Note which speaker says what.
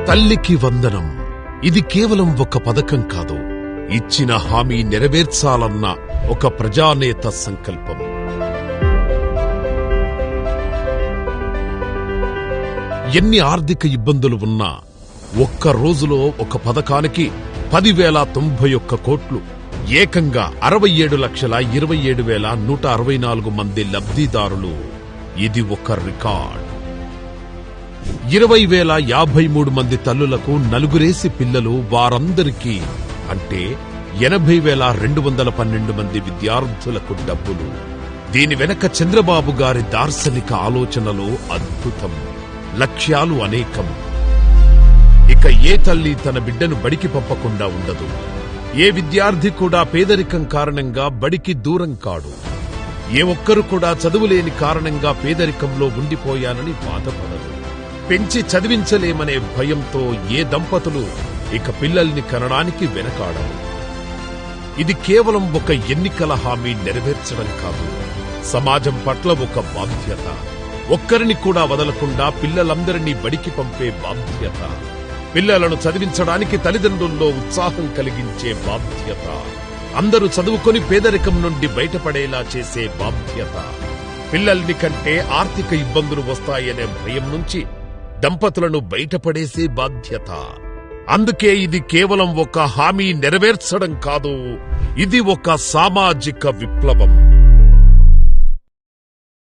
Speaker 1: తల్లికి వందనం. ఇది కేవలం ఒక పథకం కాదు, ఇచ్చిన హామీ నెరవేర్చాలన్న ఒక ప్రజానేత సంకల్పం. ఎన్ని ఆర్థిక ఇబ్బందులు ఉన్నా ఒక్క రోజులో ఒక పథకానికి 10,091 కోట్లు, ఏకంగా 67,27,164 మంది లబ్ధిదారులు. ఇది ఒక రికార్డ్. 20,053 మంది తల్లులకు నలుగురేసి పిల్లలు, వారందరికీ అంటే 80,212 మంది విద్యార్థులకు డబ్బులు. దీని వెనక చంద్రబాబు గారి దార్శనిక ఆలోచనలు అద్భుతం, లక్ష్యాలు అనేకం. ఇక ఏ తల్లి తన బిడ్డను బడికి పంపకుండా ఉండదు. ఏ విద్యార్థి కూడా పేదరికం కారణంగా బడికి దూరం కాడు. ఏ ఒక్కరు కూడా చదువులేని కారణంగా పేదరికంలో ఉండిపోయానని బాధపడరు. పెంచి చదివించలేమనే భయంతో ఏ దంపతులు ఇక పిల్లల్ని కనడానికి వెనకాడరు. ఇది కేవలం ఒక ఎన్నికల హామీ నెరవేర్చడం కాదు, సమాజం పట్ల ఒక బాధ్యత. ఒక్కరిని కూడా వదలకుండా పిల్లలందరినీ బడికి పంపే బాధ్యత. పిల్లలను చదివించడానికి తల్లిదండ్రుల్లో ఉత్సాహం కలిగించే బాధ్యత. అందరూ చదువుకొని పేదరికం నుండి బయటపడేలా చేసే బాధ్యత. పిల్లల్ని కంటే ఆర్థిక ఇబ్బందులు వస్తాయనే భయం నుంచి దంపతులను బయటపడేసే బాధ్యత. అందుకే ఇది కేవలం ఒక హామీ నెరవేర్చడం కాదు, ఇది ఒక సామాజిక విప్లవం.